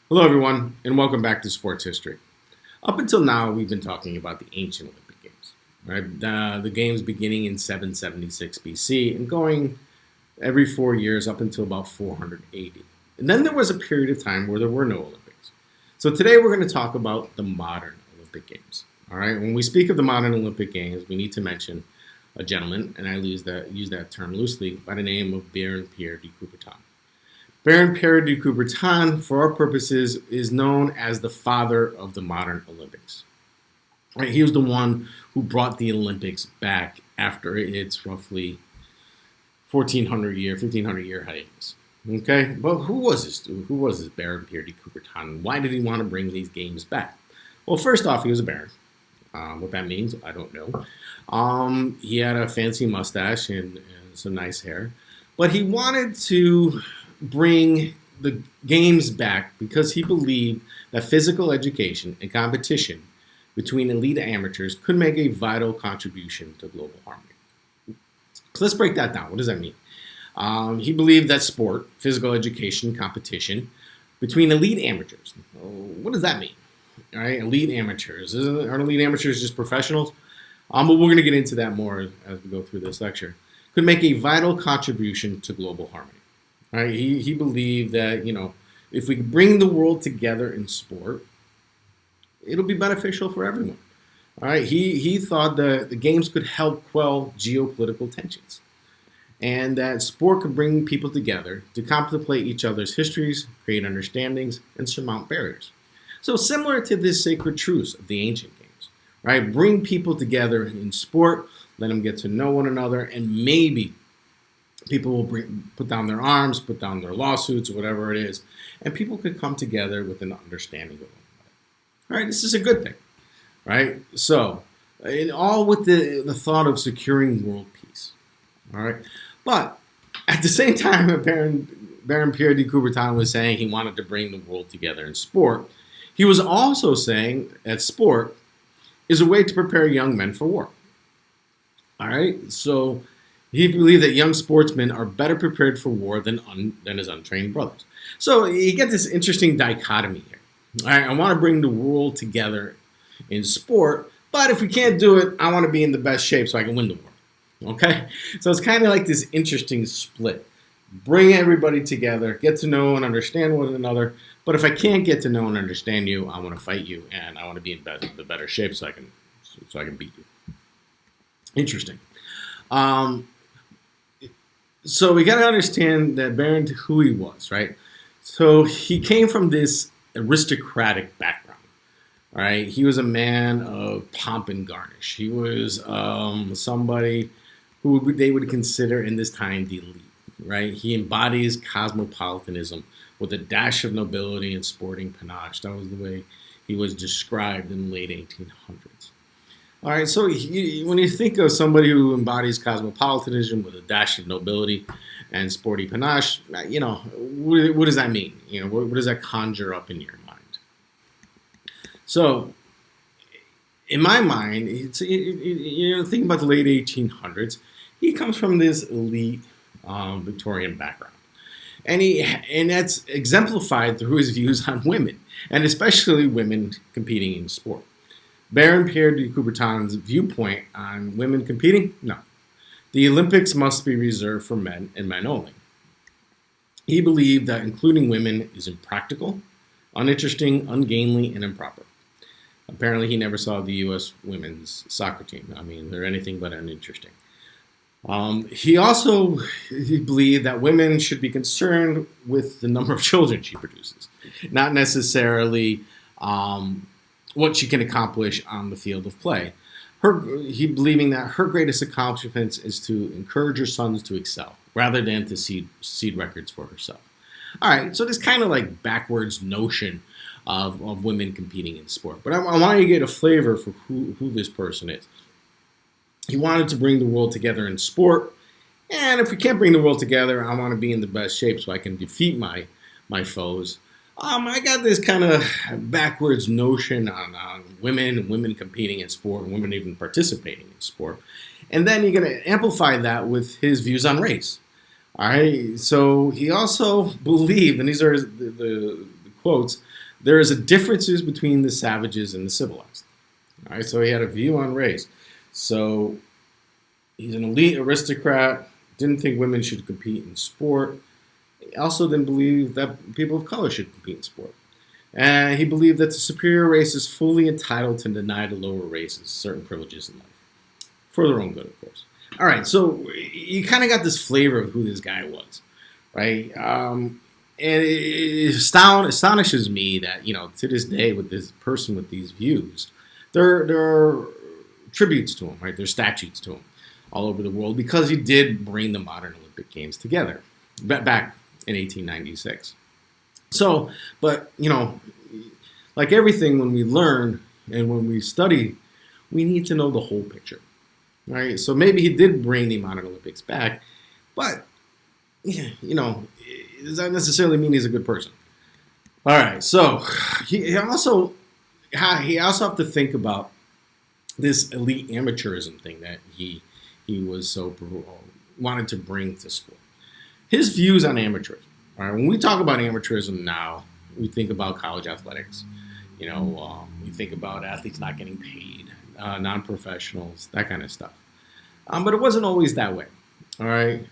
Hello, everyone, and welcome back to Sports History. Up until now, we've been talking about the ancient Olympic Games, right? The games beginning in 776 BC and going every 4 years up until about 400 AD. And then there was a period of time where there were no Olympics. So today we're going to talk about the modern Olympic Games. All right. When we speak of the modern Olympic Games, we need to mention a gentleman, and I use that term loosely, by the name of Baron Pierre de Coubertin. Baron Pierre de Coubertin, for our purposes, is known as the father of the modern Olympics. Right? He was the one who brought the Olympics back after its roughly 1500 year hiatus. Okay, but who was this? Who was this Baron Pierre de Coubertin? Why did he want to bring these games back? Well, first off, he was a baron. What that means, I don't know. He had a fancy mustache and some nice hair, but he wanted to bring the games back because he believed that physical education and competition between elite amateurs could make a vital contribution to global harmony. So let's break that down. What does that mean? He believed that sport, physical education, competition between elite amateurs. What does that mean? All right, elite amateurs. Aren't elite amateurs just professionals? But we're going to get into that more as we go through this lecture. Could make a vital contribution to global harmony. All right, he believed that, if we bring the world together in sport, it'll be beneficial for everyone. All right, he thought that the games could help quell geopolitical tensions and that sport could bring people together to contemplate each other's histories, create understandings, and surmount barriers. So similar to this sacred truce of the ancient games, right? Bring people together in sport, let them get to know one another, and maybe people will put down their arms, put down their lawsuits, or whatever it is, and people could come together with an understanding of one another. All right, this is a good thing, right? So, all with the thought of securing world peace. All right, but at the same time, Baron Pierre de Coubertin was saying he wanted to bring the world together in sport. He was also saying that sport is a way to prepare young men for war. All right, so he believed that young sportsmen are better prepared for war than his untrained brothers. So you get this interesting dichotomy here. All right, I want to bring the world together in sport, but if we can't do it, I want to be in the best shape so I can win the war. Okay, so it's kind of like this interesting split. Bring everybody together, get to know and understand one another. But if I can't get to know and understand you, I want to fight you, and I want to be in the better shape so I can beat you. Interesting. So we got to understand that Baron, who he was, right? So he came from this aristocratic background, all right? He was a man of pomp and garnish. He was somebody who they would consider in this time the elite, right? He embodies cosmopolitanism with a dash of nobility and sporting panache. That was the way he was described in the late 1800s. All right, so when you think of somebody who embodies cosmopolitanism with a dash of nobility and sporty panache, what does that mean? What does that conjure up in your mind? So, in my mind, think about the late 1800s. He comes from this elite Victorian background, and that's exemplified through his views on women, and especially women competing in sport. Baron Pierre de Coubertin's viewpoint on women competing? No. The Olympics must be reserved for men and men only. He believed that including women is impractical, uninteresting, ungainly, and improper. Apparently, he never saw the U.S. women's soccer team. I mean, they're anything but uninteresting. He believed that women should be concerned with the number of children she produces, not necessarily what she can accomplish on the field of play. He believing that her greatest accomplishment is to encourage her sons to excel rather than to seed records for herself. All right, so this kind of like backwards notion of women competing in sport. But I want you to get a flavor for who this person is. He wanted to bring the world together in sport, and if we can't bring the world together, I want to be in the best shape so I can defeat my foes. I got this kind of backwards notion on women and women competing in sport and women even participating in sport. And then you're going to amplify that with his views on race. All right. So he also believed, and these are the quotes, there is a differences between the savages and the civilized. All right, so he had a view on race. So he's an elite aristocrat, didn't think women should compete in sport. He also didn't believe that people of color should compete in sport. And he believed that the superior race is fully entitled to deny the lower races certain privileges in life. For their own good, of course. All right, so you kind of got this flavor of who this guy was, right? And it astonishes me that, to this day, with this person with these views, there are tributes to him, right? There's statues to him all over the world because he did bring the modern Olympic Games together back in 1896. So, but, like everything, when we learn and when we study, we need to know the whole picture, right? So maybe he did bring the modern Olympics back, but, does that necessarily mean he's a good person? All right, so he also have to think about this elite amateurism thing that he was so wanted to bring to sport. His views on amateurism. All right, when we talk about amateurism now, we think about college athletics. We think about athletes not getting paid, non-professionals, that kind of stuff. But it wasn't always that way. All right,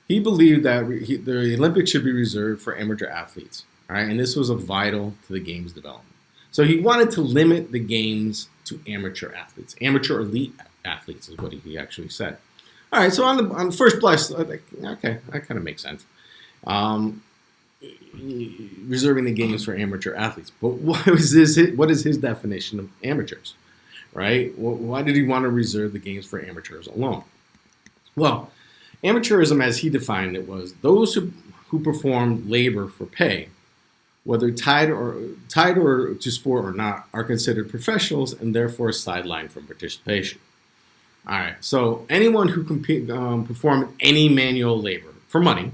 he believed that the Olympics should be reserved for amateur athletes. All right, and this was vital to the game's development. So he wanted to limit the games to amateur athletes, amateur elite athletes is what he actually said. All right, so on first blush, okay, that kind of makes sense. Reserving the games for amateur athletes, but what is his definition of amateurs, right? Why did he want to reserve the games for amateurs alone? Well, amateurism, as he defined it, was those who performed labor for pay, whether tied to sport or not, are considered professionals and therefore sidelined from participation. All right, so anyone who performed any manual labor for money,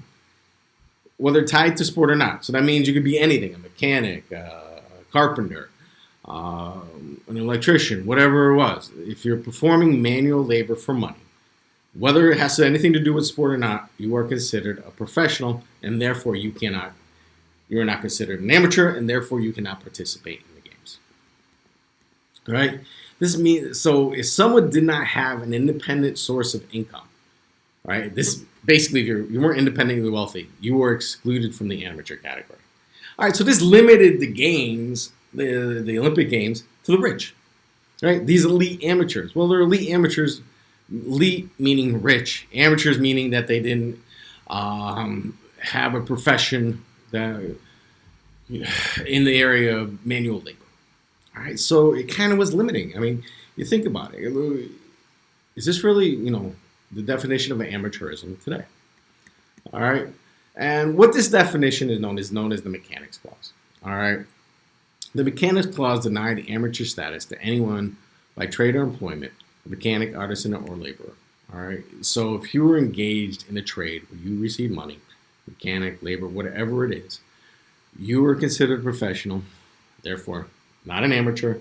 whether tied to sport or not. So that means you could be anything: a mechanic, a carpenter, an electrician, whatever it was. If you're performing manual labor for money, whether it has anything to do with sport or not, you are considered a professional, and therefore you are not considered an amateur, and therefore you cannot participate in the games. All right? This means, so if someone did not have an independent source of income, right? This basically, if you weren't independently wealthy, you were excluded from the amateur category. All right, so this limited the games, the Olympic Games, to the rich, right? These elite amateurs. Well, they're elite amateurs. Elite meaning rich, amateurs meaning that they didn't have a profession that in the area of manual labor. All right, so it kind of was limiting. I mean, you think about it. Is this really, the definition of amateurism today? All right, and what this definition is known as the Mechanics Clause. All right, the Mechanics Clause denied amateur status to anyone by trade or employment, a mechanic, artisan, or laborer. All right, so if you were engaged in a trade where you receive money, mechanic, labor, whatever it is, you were considered a professional, therefore not an amateur,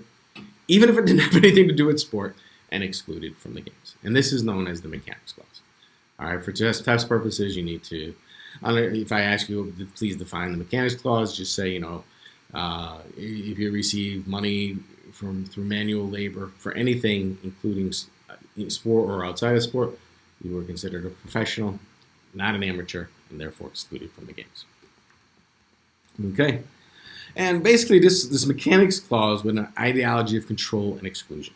even if it didn't have anything to do with sport, and excluded from the games. And this is known as the Mechanics Clause. All right, for just test purposes, you need to, if I ask you, please define the Mechanics Clause, just say, if you receive money through manual labor for anything, including sport or outside of sport, you were considered a professional, not an amateur, and therefore excluded from the games. Okay, and basically this Mechanics Clause was an ideology of control and exclusion,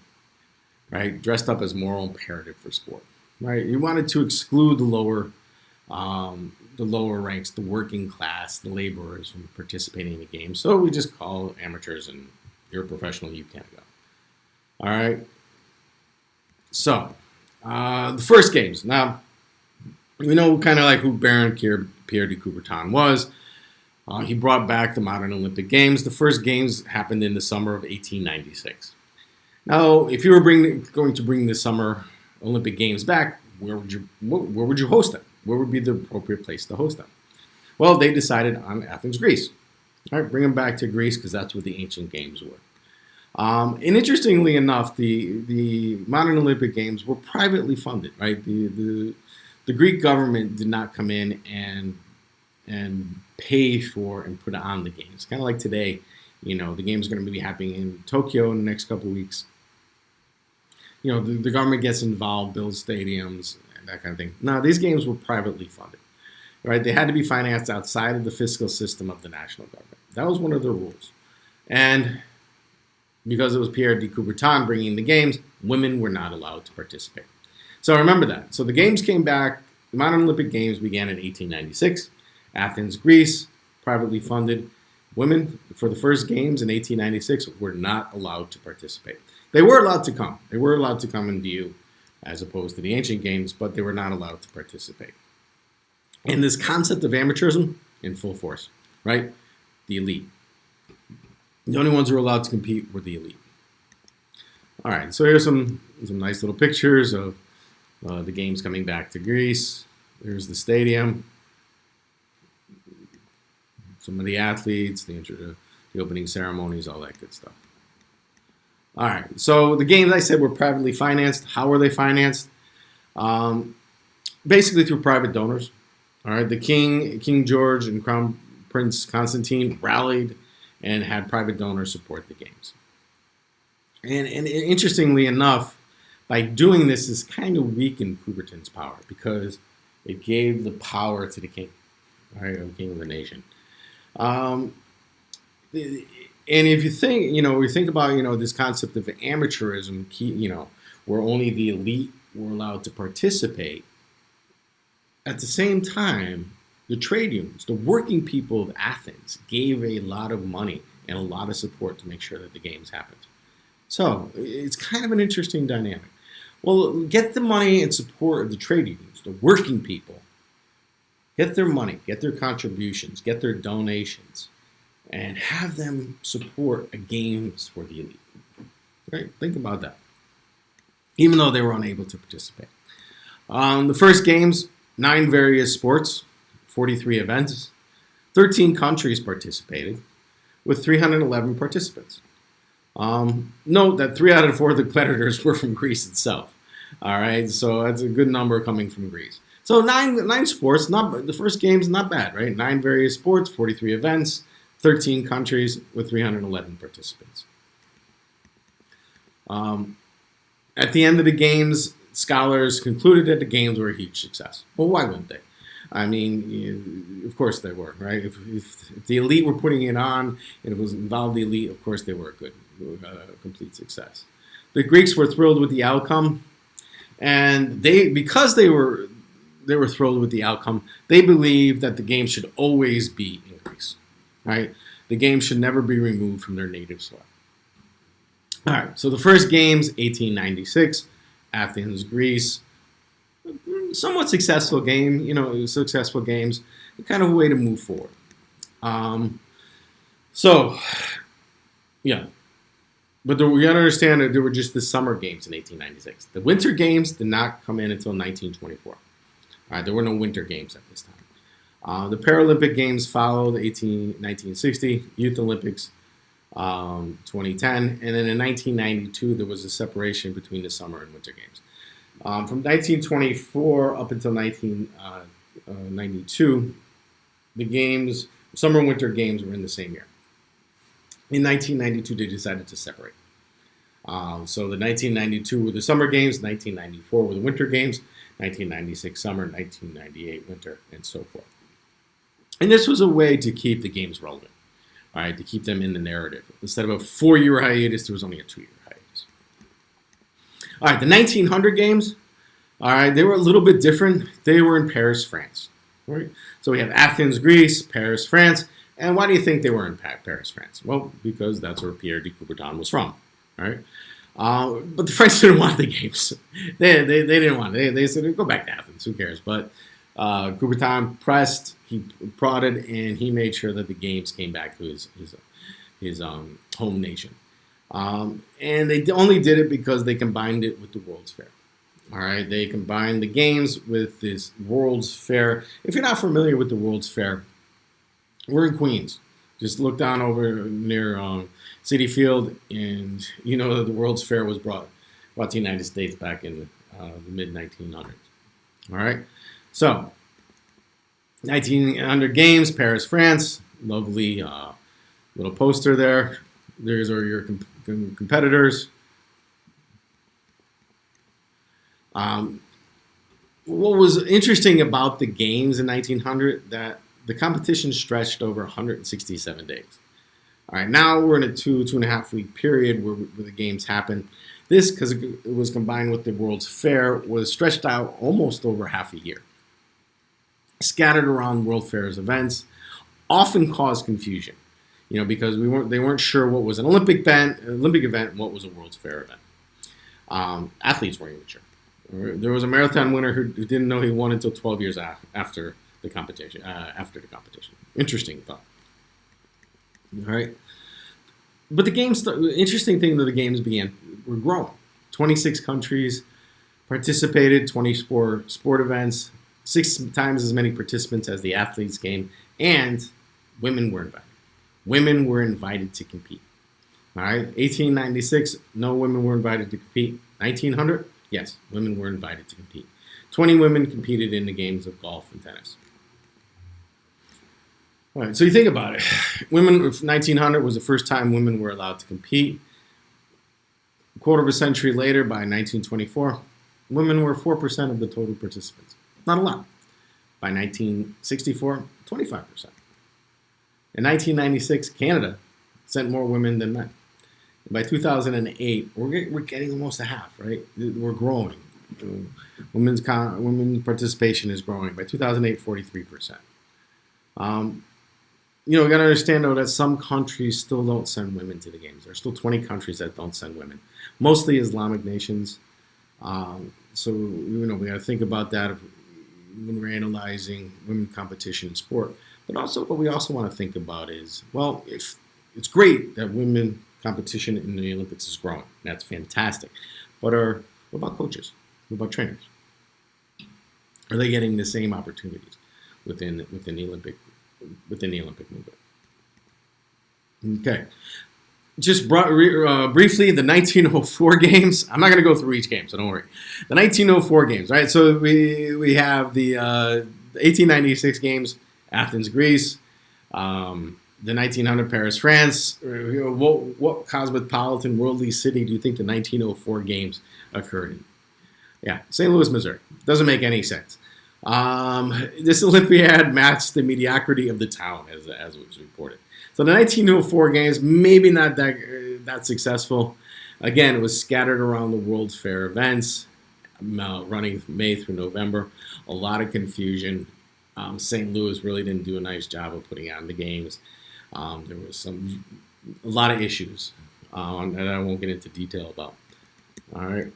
right? Dressed up as moral imperative for sport, right? You wanted to exclude the lower ranks, the working class, the laborers from participating in the game. So we just call amateurs, and you're a professional, you can't go. All right. So the first games. Now we know kind of like who Baron Pierre de Coubertin was. He brought back the modern Olympic Games. The first games happened in the summer of 1896. Now, if you were going to bring the summer Olympic Games back, where would you host them? Where would be the appropriate place to host them? Well, they decided on Athens, Greece. All right, bring them back to Greece because that's where the ancient games were. And interestingly enough, the modern Olympic Games were privately funded. Right, the Greek government did not come in and and pay for and put on the games. Kind of like today, the game's going to be happening in Tokyo in the next couple of weeks. The government gets involved, builds stadiums, and that kind of thing. Now, these games were privately funded, right? They had to be financed outside of the fiscal system of the national government. That was one of the rules. And because it was Pierre de Coubertin bringing the games, women were not allowed to participate. So remember that. So the games came back. The modern Olympic Games began in 1896. Athens, Greece, privately funded. Women, for the first games in 1896, were not allowed to participate. They were allowed to come. They were allowed to come and view, as opposed to the ancient games, but they were not allowed to participate. And this concept of amateurism in full force, right? The elite. The only ones who were allowed to compete were the elite. All right, so here's some nice little pictures of the games coming back to Greece. There's the stadium. Some of the athletes, the opening ceremonies, all that good stuff. All right, so the games, I said, were privately financed. How were they financed? Basically through private donors. All right, the King George and Crown Prince Constantine rallied and had private donors support the games. And interestingly enough, by doing this kind of weakened Coubertin's power because it gave the power to the king, right, or the king of the nation. And if you think, we think about, this concept of amateurism, where only the elite were allowed to participate. At the same time, the trade unions, the working people of Athens, gave a lot of money and a lot of support to make sure that the games happened. So it's kind of an interesting dynamic. Well, get the money and support of the trade unions, the working people. Get their money, get their contributions, get their donations, and have them support a games for the elite. Right? Think about that. Even though they were unable to participate. The first games, 9 various sports, 43 events, 13 countries participated, with 311 participants. Note that 3 out of 4 of the competitors were from Greece itself. All right, so that's a good number coming from Greece. So nine sports, the first game's not bad, right? 9 various sports, 43 events, 13 countries with 311 participants. At the end of the games, scholars concluded that the games were a huge success. Well, why wouldn't they? I mean, of course they were, right? If the elite were putting it on and it was involved the elite, of course they were a complete success. The Greeks were thrilled with the outcome, and because they were thrilled with the outcome, they believed that the game should always be in Greece, right? The game should never be removed from their native soil. All right, so the first games, 1896, Athens, Greece. Somewhat successful game, successful games, kind of a way to move forward. But we got to understand that there were just the summer games in 1896. The winter games did not come in until 1924. All right, there were no winter games at this time. The Paralympic Games followed 1960, Youth Olympics 2010, and then in 1992 there was a separation between the summer and winter games. From 1924 up until 1992, the summer and winter games were in the same year. In 1992, they decided to separate. So the 1992 were the summer games, 1994 were the winter games, 1996 summer, 1998 winter, and so forth. And this was a way to keep the games relevant, all right, to keep them in the narrative. Instead of a 4-year hiatus, there was only a 2-year hiatus. All right, the 1900 games, all right, they were a little bit different. They were in Paris, France. Right? So we have Athens, Greece, Paris, France. And why do you think they were in Paris, France? Well, because that's where Pierre de Coubertin was from. All right? But the French didn't want the games. They didn't want it. They said, go back to Athens. Who cares? But Coubertin pressed, he prodded, and he made sure that the games came back to his home nation. And they only did it because they combined it with the World's Fair. All right, they combined the games with this World's Fair. If you're not familiar with the World's Fair, we're in Queens. Just look down over near Citi Field, and you know that the World's Fair was brought to the United States back in the mid-1900s. All right, so 1900 games, Paris, France. Lovely little poster there. There's are your competitors. What was interesting about the games in 1900 that the competition stretched over 167 days. All right, now we're in a two and a half week period where the games happen. This, because it was combined with the World's Fair, was stretched out almost over half a year. Scattered around World Fair's events, often caused confusion, because they weren't sure what was an Olympic event and what was a World's Fair event. Athletes weren't even sure. There was a marathon winner who didn't know he won until 12 years after the competition. Interesting thought. All right, but the games. Interesting thing that the games were growing. 26 countries participated. 24 sport events. 6 times as many participants as the athletes game, and women were invited. Women were invited to compete. All right, 1896, no women were invited to compete. 1900, yes, women were invited to compete. 20 women competed in the games of golf and tennis. All right, so you think about it. 1900 was the first time women were allowed to compete. A quarter of a century later, by 1924, women were 4% of the total participants. Not a lot. By 1964, 25%. In 1996, Canada sent more women than men. By 2008, we're getting almost a half, right? We're growing. Women's participation is growing. By 2008, 43%. We got to understand, though, that some countries still don't send women to the games. There are still 20 countries that don't send women, mostly Islamic nations. So, we got to think about that when we're analyzing women's competition in sport. But also, what we also want to think about is, well, if it's great that women competition in the Olympics is growing. That's fantastic. But what about coaches? What about trainers? Are they getting the same opportunities within the Olympic movement? Okay. Just briefly, the 1904 games. I'm not going to go through each game, so don't worry. The 1904 games, right? So we have the 1896 games, Athens, Greece. The 1900 Paris, France. What cosmopolitan, worldly city do you think the 1904 games occurred in? Yeah, St. Louis, Missouri. Doesn't make any sense. This Olympiad matched the mediocrity of the town, as it was reported. So the 1904 games, maybe not that successful. Again, it was scattered around the World's Fair events, running May through November. A lot of confusion. St. Louis really didn't do a nice job of putting on the games. There was a lot of issues that I won't get into detail about. All right.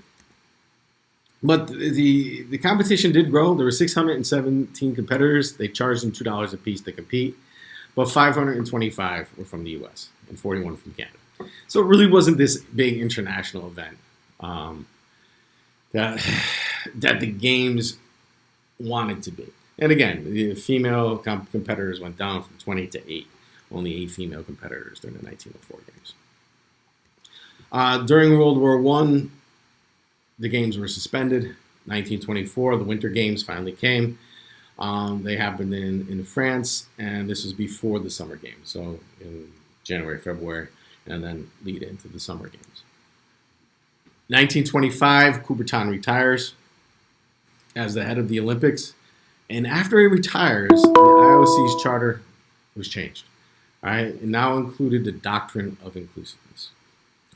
But the competition did grow. There were 617 competitors. They charged them $2 a piece to compete. But 525 were from the U.S. and 41 from Canada. So it really wasn't this big international event that the games wanted to be. And again, the female competitors went down from 20 to 8. Only 8 female competitors during the 1904 games. During World War I, the games were suspended. 1924, the Winter Games finally came. They happened in France, and this was before the Summer Games. So in January, February, and then lead into the Summer Games. 1925, Coubertin retires as the head of the Olympics. And after he retires, the IOC's charter was changed. All right, it now included the doctrine of inclusiveness.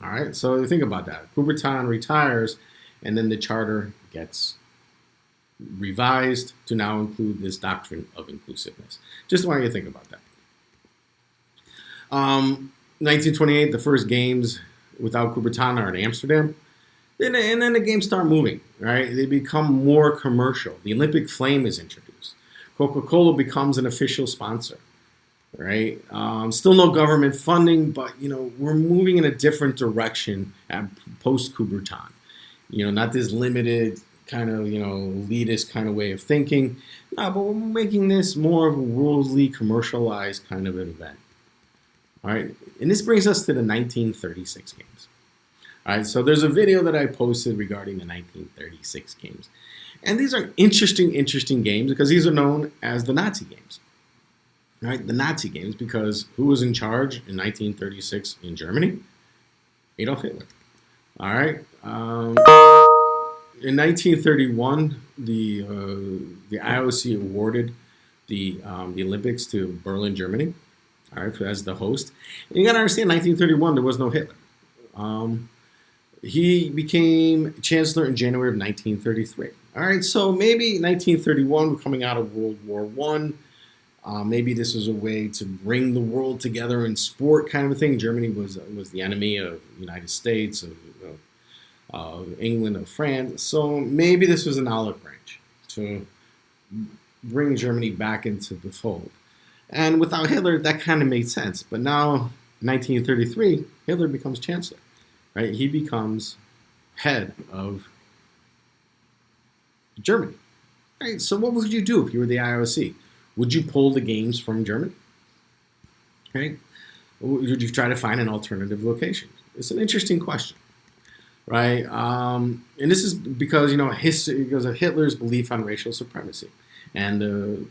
All right, so think about that. Coubertin retires, and then the charter gets revised to now include this doctrine of inclusiveness. Just want you to think about that. 1928, the first games without Coubertin are in Amsterdam. And then the games start moving, right? They become more commercial. The Olympic flame is introduced. Coca-Cola becomes an official sponsor, right? Still no government funding, but, we're moving in a different direction at post-Coubertin. Not this limited kind of, elitist kind of way of thinking. No, but we're making this more of a worldly, commercialized kind of an event. All right, and this brings us to the 1936 games. All right, so there's a video that I posted regarding the 1936 games. And these are interesting games because these are known as the Nazi games. Right? The Nazi games, because who was in charge in 1936 in Germany? Adolf Hitler. All right. In 1931, the IOC awarded the Olympics to Berlin, Germany, all right, as the host. And you got to understand, 1931, there was no Hitler. He became chancellor in January of 1933. All right, so maybe 1931, we're coming out of World War One. Maybe this was a way to bring the world together in sport, kind of a thing. Germany was the enemy of the United States, of England, of France. So maybe this was an olive branch to bring Germany back into the fold. And without Hitler, that kind of made sense. But now, 1933, Hitler becomes chancellor, right? He becomes head of Germany, right? So what would you do if you were the IOC? Would you pull the games from Germany? Right? Would you try to find an alternative location? It's an interesting question, right? And this is because because of Hitler's belief on racial supremacy and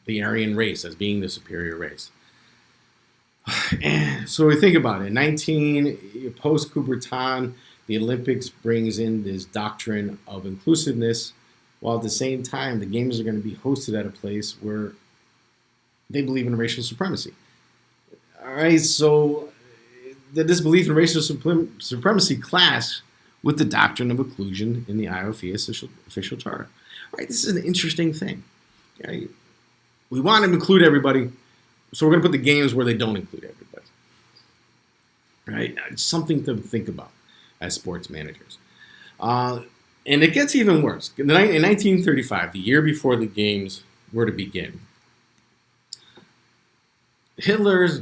the Aryan race as being the superior race. And so we think about it. Post Coubertin, the Olympics brings in this doctrine of inclusiveness, while at the same time the games are going to be hosted at a place where they believe in racial supremacy. All right, so this belief in racial supremacy clash with the doctrine of inclusion in the IOC official charter. All right, this is an interesting thing. Okay? We want to include everybody, so we're going to put the games where they don't include everybody. Right? It's something to think about as sports managers. And it gets even worse. In 1935, the year before the games were to begin, Hitler's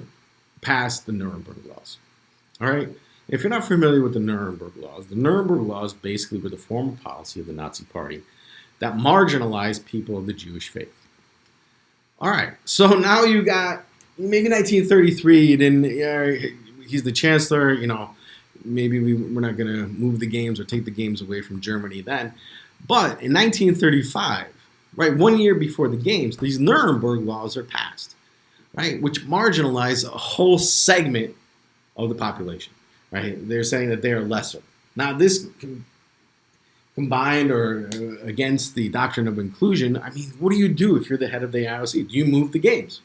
passed the Nuremberg Laws. All right? If you're not familiar with the Nuremberg Laws basically were the formal policy of the Nazi Party that marginalized people of the Jewish faith. All right, so now you got maybe 1933, he's the chancellor, maybe we're not going to move the games or take the games away from Germany then. But in 1935, right, 1 year before the games, these Nuremberg laws are passed, right, which marginalize a whole segment of the population, right? They're saying that they are lesser. Now, this combined or against the doctrine of inclusion, I mean, what do you do if you're the head of the IOC? Do you move the games?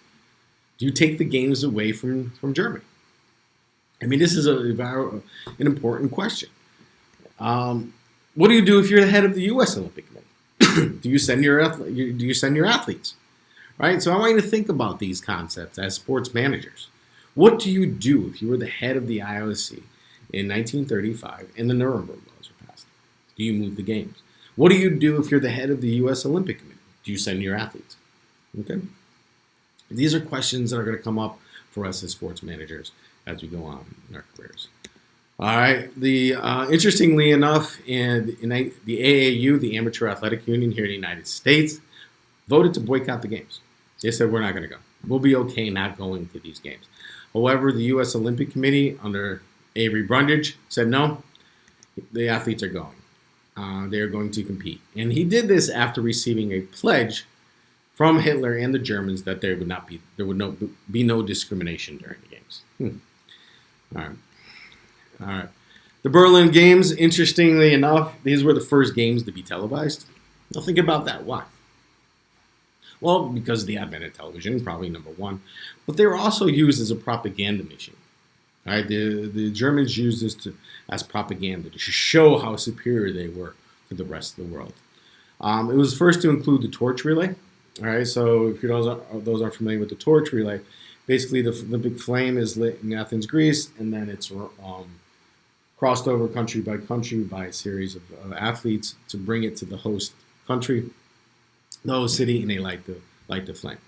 Do you take the games away from Germany? I mean, this is an important question. What do you do if you're the head of the U.S. Olympic Committee? Do you send your athletes? Right? So I want you to think about these concepts as sports managers. What do you do if you were the head of the IOC in 1935 and the Nuremberg laws are passed? Do you move the games? What do you do if you're the head of the U.S. Olympic Committee? Do you send your athletes? Okay. These are questions that are going to come up for us as sports managers as we go on in our careers. All right. Interestingly enough, in the AAU, the Amateur Athletic Union here in the United States, voted to boycott the games. They said, we're not going to go. We'll be okay not going to these games. However, the U.S. Olympic Committee under Avery Brundage said, no, the athletes are going. They're going to compete. And he did this after receiving a pledge from Hitler and the Germans that there would be no discrimination during the games. All right. The Berlin Games, interestingly enough, these were the first games to be televised. Now think about that. Why? Well, because of the advent of television, probably number one. But they were also used as a propaganda machine. All right, the Germans used this as propaganda to show how superior they were to the rest of the world. It was first to include the torch relay. All right, so if those aren't familiar with the torch relay, basically the big flame is lit in Athens, Greece, and then it's crossed over country by a series of athletes to bring it to the host country, the host city, and they light the flame.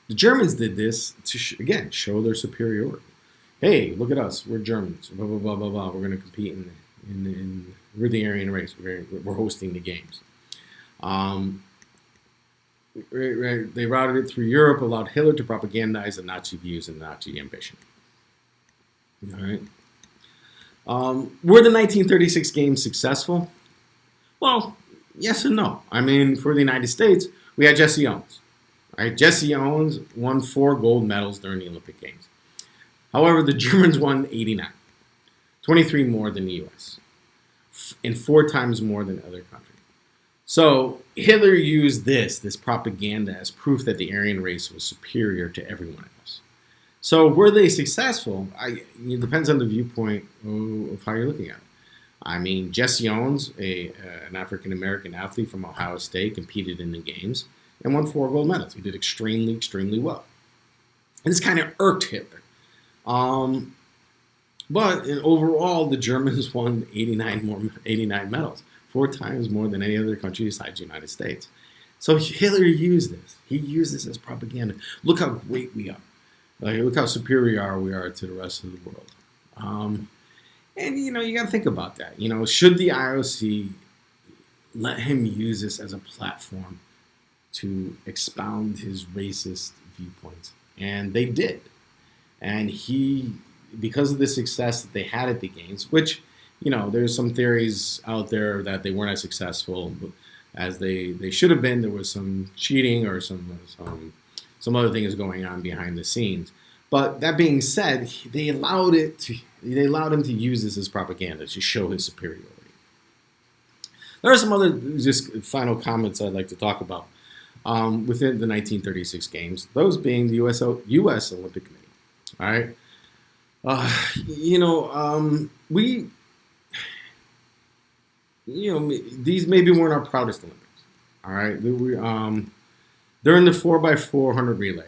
The Germans did this to, again, show their superiority. Hey, look at us. We're Germans. Blah, blah, blah, blah, blah. We're going to compete we're the Aryan race. We're hosting the games. They routed it through Europe, allowed Hitler to propagandize the Nazi views and Nazi ambition. All right. Were the 1936 games successful? Well, Yes and no. I mean, for the United States, we had Jesse Owens. Right? Jesse Owens won 4 gold medals during the Olympic Games. However, the Germans won 89, 23 more than the U.S., and 4 times more than other countries. So Hitler used this propaganda as proof that the Aryan race was superior to everyone else. So were they successful? It depends on the viewpoint of how you're looking at it. I mean, Jesse Owens, an African American athlete from Ohio State, competed in the games and won 4 gold medals. He did extremely, extremely well. And this kind of irked Hitler. But overall, the Germans won 89 medals, 4 times more than any other country besides the United States. So Hitler used this. He used this as propaganda. Look how great we are. Look how superior we are to the rest of the world. And you got to think about that. Should the IOC let him use this as a platform to expound his racist viewpoints? And they did. And because of the success that they had at the games, which, there's some theories out there that they weren't as successful as they should have been. There was some cheating or some other things going on behind the scenes. But that being said, they allowed him to use this as propaganda to show his superiority. There are some other just final comments I'd like to talk about within the 1936 games. Those being the U.S. Olympic Committee. All right. These maybe weren't our proudest Olympics. All right. During the 4x400 relay,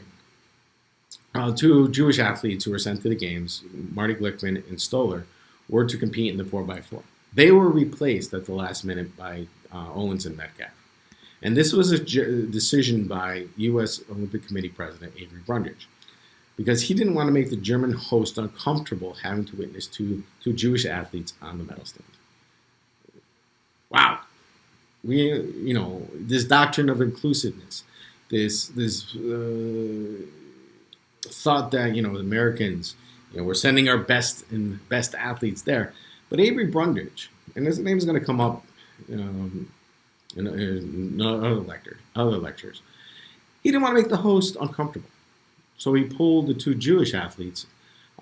2 Jewish athletes who were sent to the games, Marty Glickman and Stoller, were to compete in the 4x4. They were replaced at the last minute by Owens and Metcalf. And this was a decision by U.S. Olympic Committee President Avery Brundage, because he didn't want to make the German host uncomfortable having to witness two Jewish athletes on the medal stand. Wow. This doctrine of inclusiveness, this thought that, Americans, we're sending our best athletes there. But Avery Brundage, and his name is going to come up in other lectures, he didn't want to make the host uncomfortable. So he pulled the 2 Jewish athletes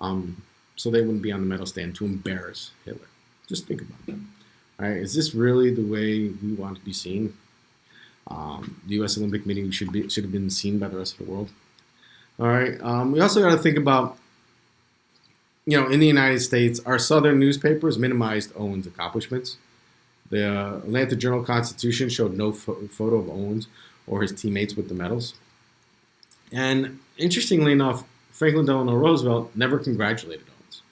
so they wouldn't be on the medal stand to embarrass Hitler. Just think about that. All right, is this really the way we want to be seen? The U.S. Olympic Committee should have been seen by the rest of the world. All right. We also got to think about, in the United States, our Southern newspapers minimized Owens' accomplishments. The Atlanta Journal-Constitution showed no photo of Owens or his teammates with the medals. And interestingly enough, Franklin Delano Roosevelt never congratulated Owens.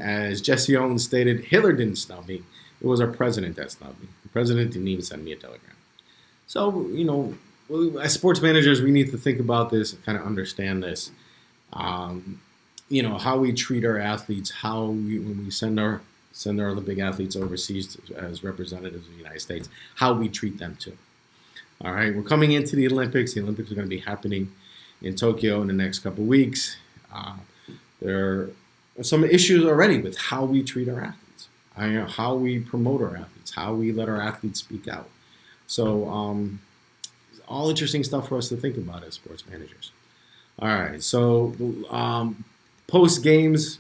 As Jesse Owens stated, Hitler didn't snub me. It was our president that snubbed me. The president didn't even send me a telegram. So, as sports managers, we need to think about this and kind of understand this. How we treat our athletes, when we send our Olympic athletes overseas as representatives of the United States, how we treat them too. All right, we're coming into the Olympics. The Olympics are going to be happening in Tokyo in the next couple of weeks. There are some issues already with how we treat our athletes, how we promote our athletes, how we let our athletes speak out. So, all interesting stuff for us to think about as sports managers. All right, so post games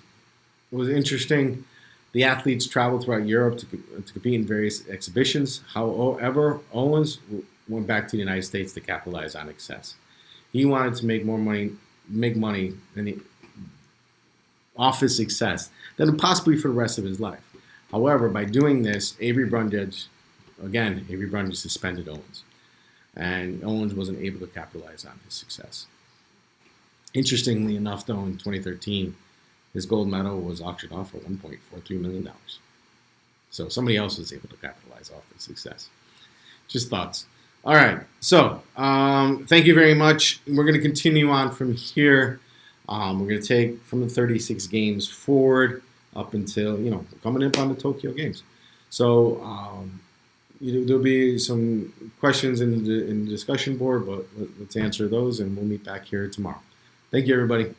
was interesting. The athletes traveled throughout Europe to compete in various exhibitions. However, Owens went back to the United States to capitalize on success. He wanted to make money off his success than possibly for the rest of his life. However, by doing this, Avery Brundage suspended Owens. And Owens wasn't able to capitalize on his success. Interestingly enough, though, in 2013, his gold medal was auctioned off for $1.43 million. So somebody else was able to capitalize off his success. Just thoughts. All right. So thank you very much. We're going to continue on from here. We're going to take from the 36 games forward up until, coming up on the Tokyo Games. So there'll be some questions in the discussion board, but let's answer those, and we'll meet back here tomorrow. Thank you, everybody.